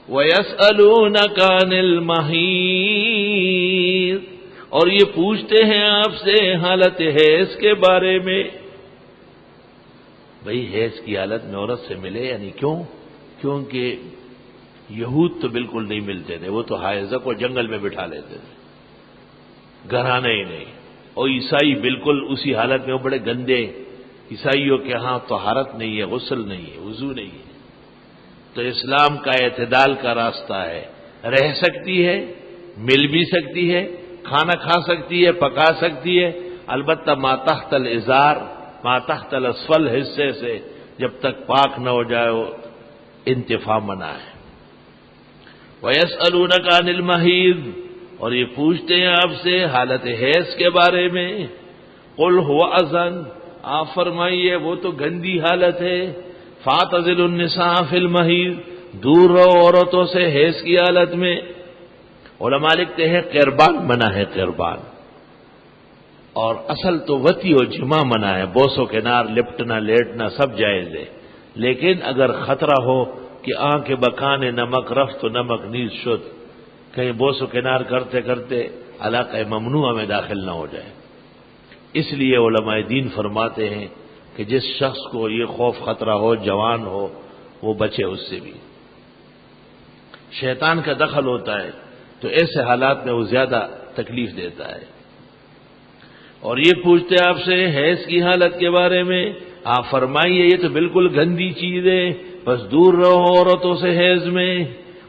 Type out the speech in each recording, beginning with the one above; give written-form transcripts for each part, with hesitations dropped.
وَيَسْأَلُونَكَ عَنِ الْمَحِيضِ، اور یہ پوچھتے ہیں آپ سے حالت حیض کے بارے میں. بھئی حیض کی حالت میں عورت سے ملے یعنی کیوں؟ کیونکہ یہود تو بالکل نہیں ملتے تھے، وہ تو حائضہ کو جنگل میں بٹھا لیتے تھے، گھر آنا ہی نہیں. اور عیسائی بالکل اسی حالت میں، وہ بڑے گندے. عیسائیوں کے ہاں طہارت نہیں ہے، غسل نہیں ہے، وضو نہیں ہے. تو اسلام کا اعتدال کا راستہ ہے، رہ سکتی ہے، مل بھی سکتی ہے، کھانا کھا سکتی ہے، پکا سکتی ہے، البتہ ما تحت الازار، ما تحت الاسفل حصے سے جب تک پاک نہ ہو جائے وہ انتفاع منع ہے. وَيَسْأَلُونَكَ عَنِ الْمَحِيضِ، اور یہ پوچھتے ہیں آپ سے حالت حیض کے بارے میں. قُلْ هُوَ أَذًى، آپ فرمائیے وہ تو گندی حالت ہے. فَاعْتَزِلُوا النِّسَاءَ فِي الْمَحِيضِ، دور رہو عورتوں سے حیض کی حالت میں. علماء لکھتے ہیں قربان منع ہے، قربان. اور اصل تو وطی و جماع منع ہے، بوس و کنار، لپٹنا لیٹنا سب جائز ہے. لیکن اگر خطرہ ہو کہ آنکھ بکان نمک رفت و نمک نیز شد، کہیں بوس و کنار کرتے کرتے علاقہ ممنوعہ میں داخل نہ ہو جائے. اس لیے علماء دین فرماتے ہیں کہ جس شخص کو یہ خوف خطرہ ہو، جوان ہو، وہ بچے اس سے بھی. شیطان کا دخل ہوتا ہے تو ایسے حالات میں وہ زیادہ تکلیف دیتا ہے. اور یہ پوچھتے آپ سے حیض کی حالت کے بارے میں، آپ فرمائیے یہ تو بالکل گندی چیز ہے، بس دور رہو عورتوں سے حیض میں.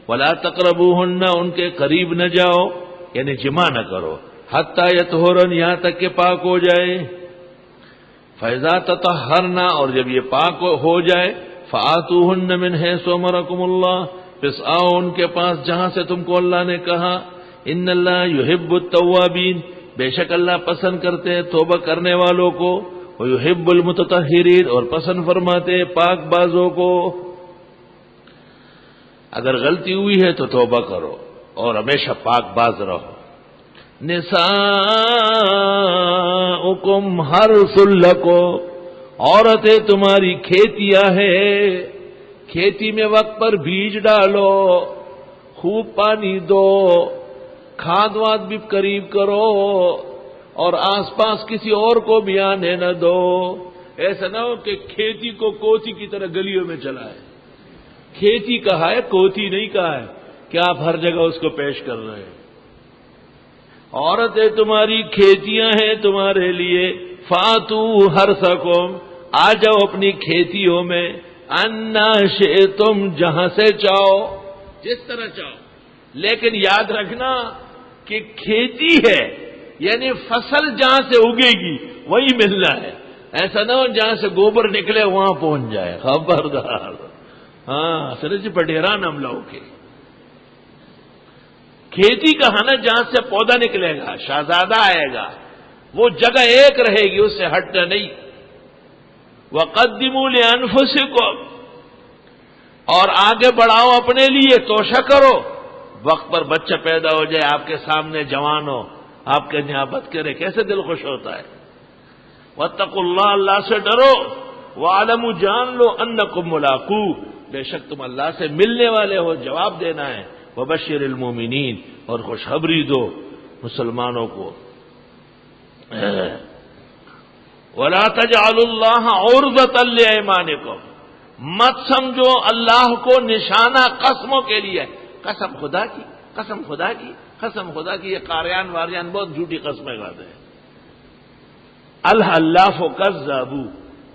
ولا تقربوہن، ان کے قریب نہ جاؤ یعنی جماع نہ کرو. حتی یطہرن، یہاں تک کہ پاک ہو جائے. فاذا تطہرن، اور جب یہ پاک ہو جائے، فآتوہن من حیث امرکم اللہ، پس آؤ ان کے پاس جہاں سے تم کو اللہ نے کہا. ان اللہ یحب التوابین، بے شک اللہ پسند کرتے ہیں توبہ کرنے والوں کو. ویحب المتطہرین، اور پسند فرماتے ہیں پاک بازوں کو. اگر غلطی ہوئی ہے تو توبہ کرو اور ہمیشہ پاک باز رہو. نساؤکم حرث لکم، عورتیں تمہاری کھیتیاں ہیں، کھیتی میں وقت پر بیج ڈالو، خوب پانی دو، کھاد واد بھی قریب کرو، اور آس پاس کسی اور کو بھی آنے نہ دو. ایسا نہ ہو کہ کھیتی کو کوتی کی طرح گلیوں میں چلائے. کھیتی کہا ہے، کوتی نہیں کہا ہے کہ آپ ہر جگہ اس کو پیش کر رہے ہیں. عورتیں تمہاری کھیتیاں ہیں تمہارے لیے. فاتو حرثکم، آ جاؤ اپنی کھیتیوں میں. انا شئتم، جہاں سے چاہو، جس طرح چاہو. لیکن یاد رکھنا کہ کھیتی ہے یعنی فصل جہاں سے اگے گی وہی ملنا ہے. ایسا نہ ہو جہاں سے گوبر نکلے وہاں پہنچ جائے، خبردار. ہاں سرج پٹیران ہم لوگ کے کھیتی کا ہے نا، جہاں سے پودا نکلے گا، شہزادہ آئے گا، وہ جگہ ایک رہے گی، اس سے ہٹنا نہیں. وَقَدِّمُوا لِأَنفُسِكُمْ، اور آگے بڑھاؤ اپنے لیے، توشہ کرو. وقت پر بچہ پیدا ہو جائے آپ کے سامنے، جوان ہو، آپ کے نیابت کرے، کیسے دل خوش ہوتا ہے. وَاتَّقُوا اللَّهَ، اللہ سے ڈرو. وَاعْلَمُوا، جان لو، أَنَّكُمْ مُلَاقُوهُ، بے شک تم اللہ سے ملنے والے ہو، جواب دینا ہے. وَبَشِّرِ الْمُؤْمِنِينَ، اور خوشخبری دو مسلمانوں کو. وَلَا تَجْعَلُوا اللَّهَ عُرْضَةً لِأَيْمَانِكُمْ، مت سمجھو اللہ کو نشانہ قسموں کے لیے. قسم خدا کی، قسم خدا کی، قسم خدا کی. یہ قاریان واریان بہت جھوٹی قسمیں کھاتے ہیں. الحلاف کذابو،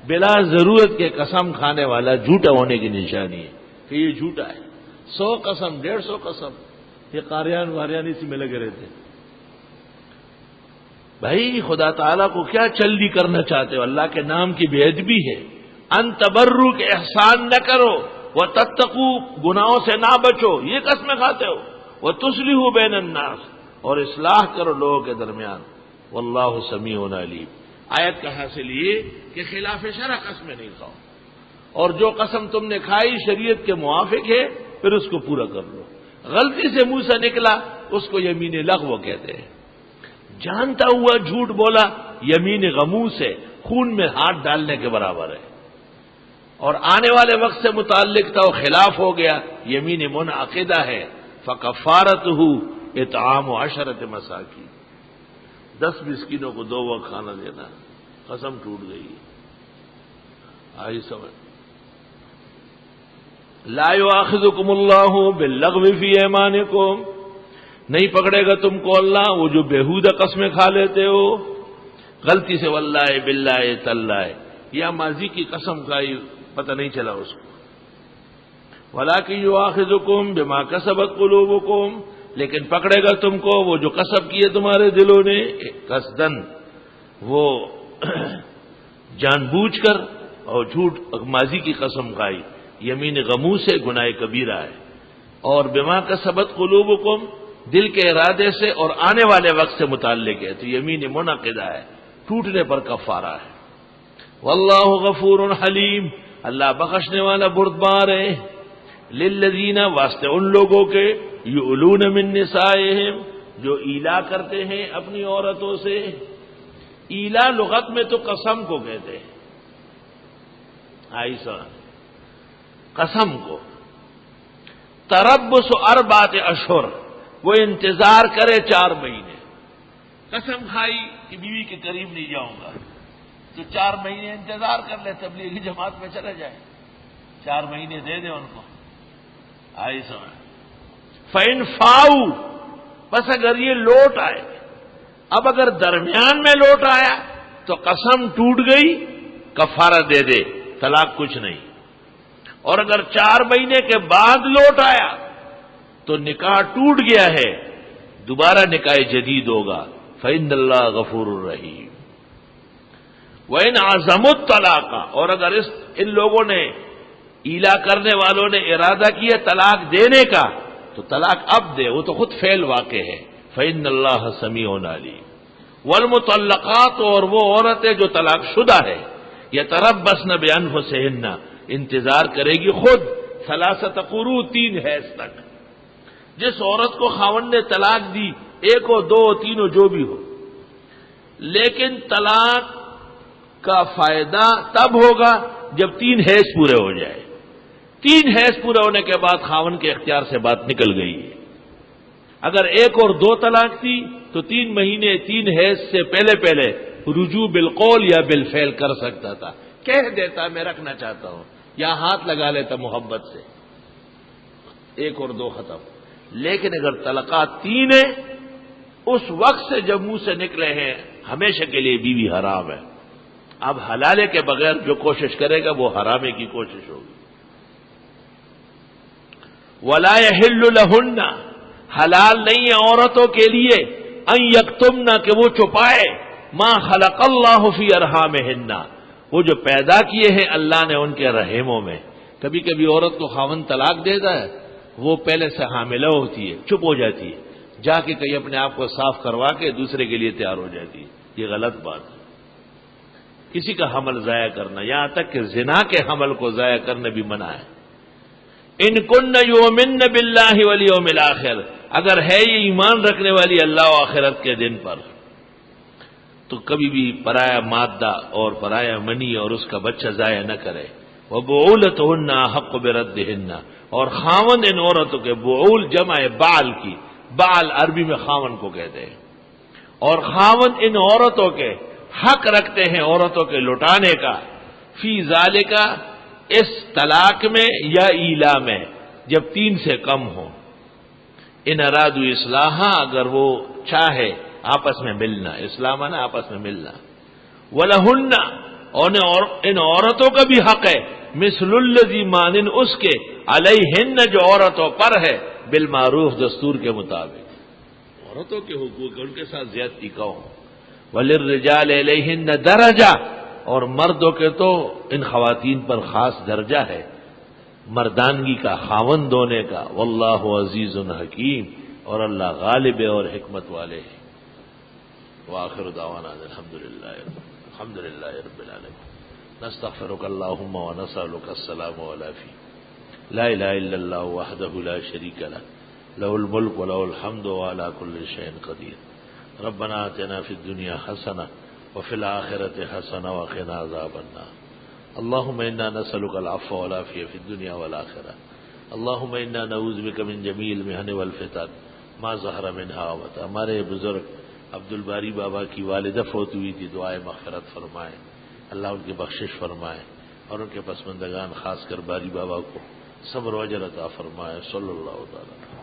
بلا ضرورت کے قسم کھانے والا جھوٹا ہونے کی نشانی ہے کہ یہ جھوٹا ہے. 100 قسم 150 قسم، یہ قاریان واریان اسی میں لگے رہتے ہیں. بھائی خدا تعالیٰ کو کیا چلدی کرنا چاہتے ہو؟ اللہ کے نام کی بے ادبی ہے. ان تبرو کے احسان نہ کرو، وہ تتقو، گناہوں سے نہ بچو، یہ قسمیں کھاتے ہو. وہ تصلحوا بین الناس، اور اصلاح کرو لوگوں کے درمیان. واللہ سمیع علیم. آیت کا حاصل یہ کہ خلاف شرع قسمیں نہیں کھاؤ، اور جو قسم تم نے کھائی شریعت کے موافق ہے پھر اس کو پورا کر لو. غلطی سے منہ سے نکلا اس کو یمین لغو کہتے ہیں. جانتا ہوا جھوٹ بولا یمین غموس ہے، خون میں ہاتھ ڈالنے کے برابر ہے. اور آنے والے وقت سے متعلق تھا وہ خلاف ہو گیا، یمین منعقدہ ہے، فکفارتہ اطعام 10 مساکین، 10 مسکینوں کو 2 وقت کھانا دینا، قسم ٹوٹ گئی۔ آئی سمجھ؟ لا یؤاخذکم اللہ باللغو فی ایمانکم، نہیں پکڑے گا تم کو اللہ وہ جو بےہودہ قسمیں کھا لیتے ہو غلطی سے، واللہ باللہ تاللہ، یا ماضی کی قسم کھائی پتہ نہیں چلا اس کو، ولکن یؤاخذکم بما کسبت قلوبکم، لیکن پکڑے گا تم کو وہ جو کسب کیے تمہارے دلوں نے، قصدن وہ جان بوجھ کر، اور جھوٹ ماضی کی قسم کھائی یمین غموس سے گناہ کبیرہ ہے، اور بما کسبت قلوبکم دل کے ارادے سے اور آنے والے وقت سے متعلق ہے، تو یمین منعقدہ ہے، ٹوٹنے پر کفارہ ہے۔ واللہ غفور حلیم، اللہ بخشنے والا بردبار ہے، للذین واسطے ان لوگوں کے یؤلون من نسائہم جو ایلا کرتے ہیں اپنی عورتوں سے۔ ایلا لغت میں تو قسم کو کہتے ہیں، ایسا قسم کو، تربص 4 اشہر، وہ انتظار کرے 4 مہینے، قسم کھائی کہ بیوی کے قریب نہیں جاؤں گا تو 4 مہینے انتظار کر لے، تبلیغی جماعت میں چلے جائے، 4 مہینے دے دے ان کو، آئی سمجھ۔ فَإِنْ فَاؤُوا، بس اگر یہ لوٹ آئے، اب اگر درمیان میں لوٹ آیا تو قسم ٹوٹ گئی، کفارہ دے دے، طلاق کچھ نہیں، اور اگر 4 مہینے کے بعد لوٹ آیا تو نکاح ٹوٹ گیا ہے، دوبارہ نکاح جدید ہوگا، فَإِنَّ اللَّهَ غَفُورٌ رَحِيمٌ۔ وَإِنْ عَزَمُوا الطَّلَاقَ، اور اگر ان لوگوں نے ایلا کرنے والوں نے ارادہ کیا طلاق دینے کا تو طلاق اب دے، وہ تو خود فعل واقع ہے، فَإِنَّ اللَّهَ سَمِيعٌ عَلِيمٌ۔ وَالْمُطَلَّقَاتُ، اور وہ عورتیں جو طلاق شدہ ہے، يَتَرَبَّصْنَ بِأَنفُسِهِنَّ، انتظار کرے گی خود 3 قروء 3 حیض تک۔ جس عورت کو خاوند نے طلاق دی، 1 ہو 2 ہو 3 ہو جو بھی ہو، لیکن طلاق کا فائدہ تب ہوگا جب 3 حیض پورے ہو جائے، 3 حیض پورے ہونے کے بعد خاوند کے اختیار سے بات نکل گئی ہے۔ اگر 1 اور 2 طلاق تھی تو 3 مہینے 3 حیض سے پہلے پہلے رجوع بالقول یا بالفعل کر سکتا تھا، کہہ دیتا میں رکھنا چاہتا ہوں، یا ہاتھ لگا لیتا محبت سے، 1 اور 2 ختم۔ لیکن اگر طلقات 3 ہیں، اس وقت سے جب منہ سے نکلے ہیں ہمیشہ کے لیے بیوی حرام ہے، اب حلالے کے بغیر جو کوشش کرے گا وہ حرامے کی کوشش ہوگی۔ وَلَا يَحِلُّ لَهُنَّ، حلال نہیں ہے عورتوں کے لیے، ان یکتمن، کہ وہ چھپائے، ما خلق اللہ فی ارحامہن، وہ جو پیدا کیے ہیں اللہ نے ان کے رحموں میں۔ کبھی کبھی عورت کو خاوند طلاق دیتا ہے، وہ پہلے سے حاملہ ہوتی ہے، چپ ہو جاتی ہے، جا کے کہیں اپنے آپ کو صاف کروا کے دوسرے کے لیے تیار ہو جاتی ہے، یہ غلط بات ہے۔ کسی کا حمل ضائع کرنا، یہاں تک کہ زنا کے حمل کو ضائع کرنا بھی منع ہے۔ ان کن یؤمن باللہ والیوم الآخر، اگر ہے یہ ایمان رکھنے والی اللہ و آخرت کے دن پر، تو کبھی بھی پرایا مادہ اور پرایا منی اور اس کا بچہ ضائع نہ کرے۔ وَبُعُولَتُهُنَّ أَحَقُّ بِرَدِّهِنَّ، اور خاوند ان عورتوں کے، بعول جمع بعل کی، بعل عربی میں خاوند کو کہتے ہیں، اور خاوند ان عورتوں کے حق رکھتے ہیں عورتوں کے لٹانے کا، فی ذالک، اس طلاق میں یا ایلا میں، جب 3 سے کم ہو، ان ارادوا اصلاحا، اگر وہ چاہے آپس میں ملنا، اسلام ہے نا آپس میں ملنا، وَلَهُنَّ، اور ان عورتوں کا بھی حق ہے، مثل الذی، مانن اس کے، علیہن، جو عورتوں پر ہے، بالمعروف، دستور کے مطابق، عورتوں کے حقوق ان کے ساتھ زیادتی کا ہو۔ وَلِلرِّجَالِ عَلَيْهِنَّ دَرَجَةٌ، اور مردوں کے تو ان خواتین پر خاص درجہ ہے، مردانگی کا، خاوند ہونے کا، واللہ عزیز حکیم، اور اللہ غالب ہے اور حکمت والے ہیں۔ وآخر دعوانا الحمد للہ رب العالمین، نستغفرک اللہم ونسألک السلام والعافیہ، لا الہ الا اللہ وحدہ لا شریک لہ، لہ الملک ولہ الحمد وعلی کل شیء قدیر۔ ربنا آتنا فی الدنیا حسنہ وفی الآخرۃ حسنہ وقنا عذاب النار۔ اللهم انا نسألك العفو والعافية في الدنيا والآخرة اللهم انا نعوذ بك من جميع المحن والفتن ما ظہر منها وبطن. ہمارے بزرگ عبد الباری بابا کی والدہ فوت ہوئی تھی، دعائے مغفرت فرمائے، اللہ ان کی بخشش فرمائے، اور ان کے پسماندگان خاص کر باری بابا کو صبر و اجر عطا فرمائے. صلی اللہ تعالی